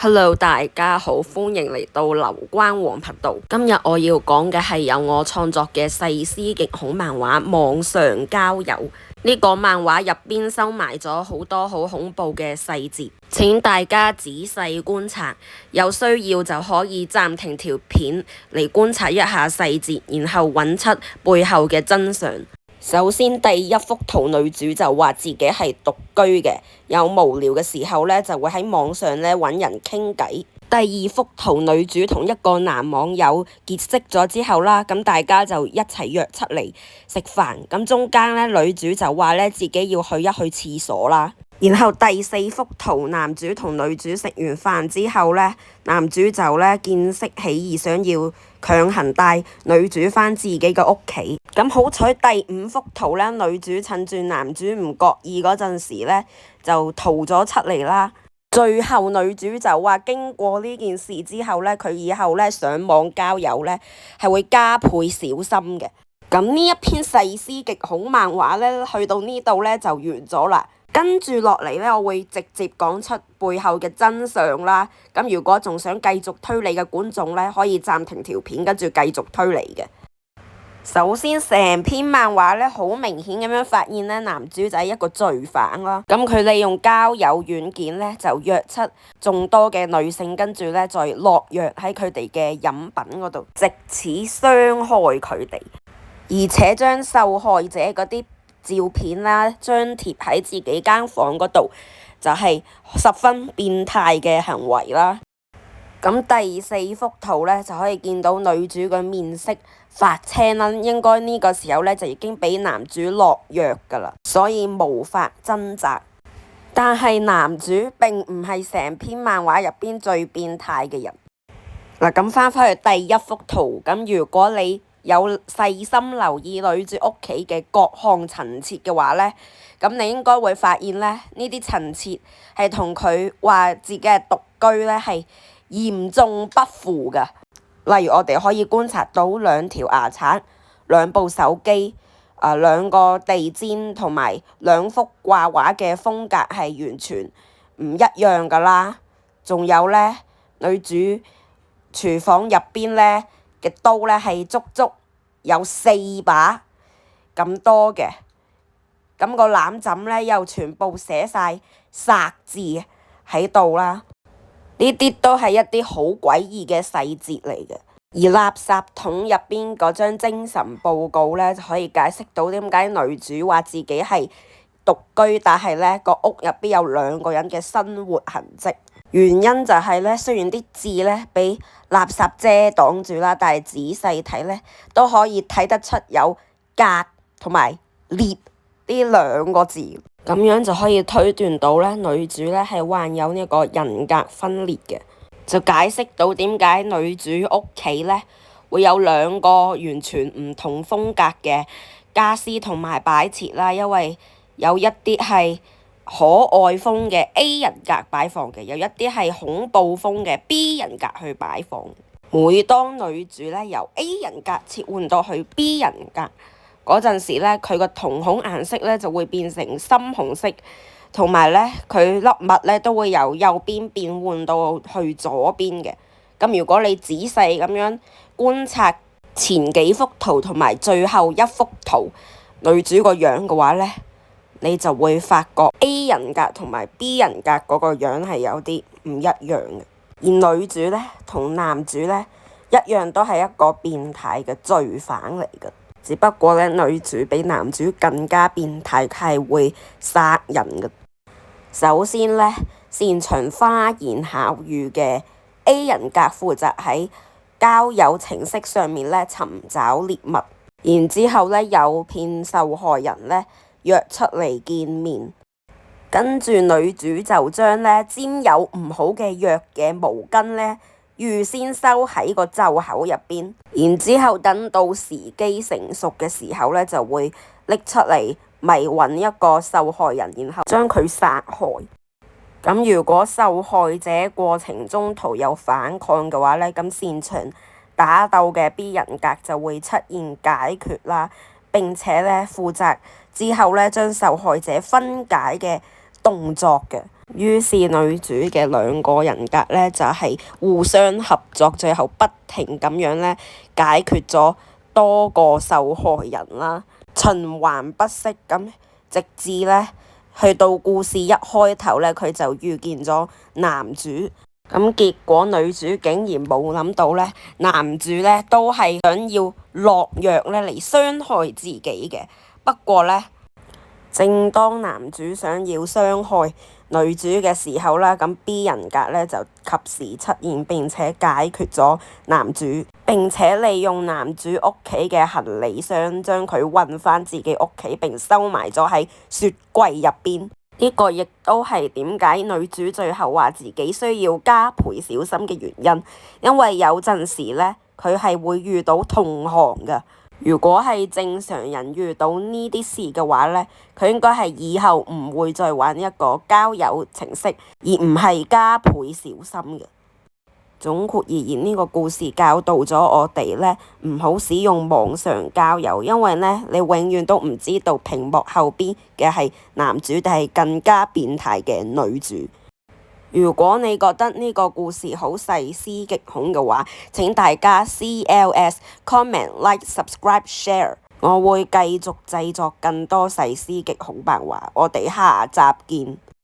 Hello，大家好，歡迎嚟到流關王頻道。今日我要講嘅係由我創作嘅細思極恐漫畫《網上交友》。呢個漫畫入邊收埋咗好多好恐怖嘅細節，請大家仔細觀察，有需要就可以暫停條片嚟觀察一下細節，然後揾出背後嘅真相。首先，第一幅圖女主就話自己係獨居嘅，有無聊嘅時候呢，就會喺網上呢揾人傾偈。第二幅圖女主同一個男網友結識咗之後啦，咁大家就一齊約出嚟食飯。咁中間呢，女主就話呢自己要去廁所啦。然後第四幅圖男主同女主食完飯之後呢，男主就呢見色起意，想要強行帶女主返自己嘅屋企。咁好彩第五幅圖呢，女主趁住男主唔覺意嗰陣時呢，就逃咗出嚟啦。最後女主就話經過呢件事之後呢，佢以後呢上網交友呢係會加倍小心嘅。咁呢一篇細思極恐漫畫呢，去到呢度呢就完咗啦。跟住落嚟呢，我會直接講出背後嘅真相啦。咁如果仲想繼續推理嘅觀眾呢，可以暫停條片，跟住繼續推理嘅。首先，成篇漫畫呢，好明顯咁樣發現呢，男主就係一個罪犯啦。咁佢利用交友軟件呢，就約出眾多嘅女性，跟住呢，再落藥喺佢哋嘅飲品嗰度，藉此傷害佢哋，而且將受害者嗰啲照片啦，張貼喺自己間房嗰度，就係十分變態嘅行為啦。咁第四幅圖呢，就可以見到女主嘅面色發青啦，應該呢個時候呢，就已經俾男主落藥㗎啦，所以無法掙扎。但係男主並唔係成篇漫畫入邊最變態嘅人。嗱，咁返去第一幅圖，咁如果你有細心留意女主屋企嘅各項陳設嘅話呢，咁你應該會發現呢，呢啲陳設係同佢話自己係獨居呢係嚴重不符㗎。例如我哋可以觀察到兩條牙刷、兩部手機、兩個地氈同埋兩幅掛畫嘅風格係完全唔一樣㗎啦。仲有呢，女主廚房入邊呢嘅刀呢係足足有4把咁多嘅，咁個攬枕呢又全部寫晒殺字喺度啦。呢啲都係一啲好詭異嘅細節嚟嘅。而垃圾桶入邊嗰張精神報告呢，就可以解釋到點解女主話自己係獨居，但係呢個屋入邊有2個人嘅生活痕跡。原因就係呢，雖然啲字呢俾垃圾遮擋住啦，但係仔細睇呢都可以睇得出有格同埋裂呢2個字，咁樣就可以推斷到呢，女主呢係患有呢個人格分裂嘅，就解釋到點解女主屋企呢會有2個完全唔同風格嘅家私同埋擺設啦，因為有一啲係可愛風嘅 A 人格擺放嘅，有一啲係恐怖風嘅 B 人格去擺放。每當女主呢由 A 人格切換到去 B 人格嗰陣時呢，佢個瞳孔顏色呢就會變成深紅色，同埋呢佢粒物呢都會由右邊變換到去左邊嘅。咁如果你仔細咁樣觀察前幾幅圖同埋最後一幅圖女主個樣嘅話呢，你就會發覺 A 人格同埋 B 人格嗰個樣係有啲唔一樣嘅。而女主呢同男主呢一樣都係一個變態嘅罪犯嚟嘅，只不過呢女主比男主更加變態，係會殺人嘅。首先呢，擅長花言巧語嘅 A 人格負責喺交友程式上面呢尋找獵物，然之後呢誘騙受害人呢約出嚟見面，跟住女主就將呢沾有唔好嘅藥嘅毛巾呢預先收喺個袖口入邊，然之後等到時機成熟嘅時候呢，就會拎出嚟迷暈一個受害人，然後將佢殺害。咁如果受害者過程中途有反抗嘅話呢，咁擅長打鬥嘅 B 人格就會出現解決啦，並且呢負責之後呢將受害者分解嘅動作嘅。於是女主嘅兩個人格呢，就係互相合作，最後不停咁樣呢解決咗多個受害人啦，循環不息咁，直至呢去到故事一開頭呢，佢就遇見咗男主。咁結果女主竟然冇諗到呢，男主呢都係想要落藥呢嚟傷害自己嘅。不過呢，正當男主想要傷害女主嘅時候啦，咁 B 人格呢就及時出現並且解決咗男主，並且利用男主屋企嘅行李箱將佢運返自己屋企並收埋咗喺雪櫃入邊。呢個亦都係點解女主最後話自己需要加倍小心嘅原因，因為有陣時呢，佢係會遇到同行㗎。如果係正常人遇到呢啲事嘅話呢，佢應該係以後唔會再玩一個交友程式，而唔係加倍小心嘅。總括而言，呢個故事教導咗我哋呢，唔好使用網上交友，因為呢，你永遠都唔知道屏幕後邊嘅係男主定係更加變態嘅女主。如果你覺得呢個故事好細思極恐嘅話，請大家 CLS comment like subscribe share， 我會繼續製作更多細思極恐漫畫。我哋下集見。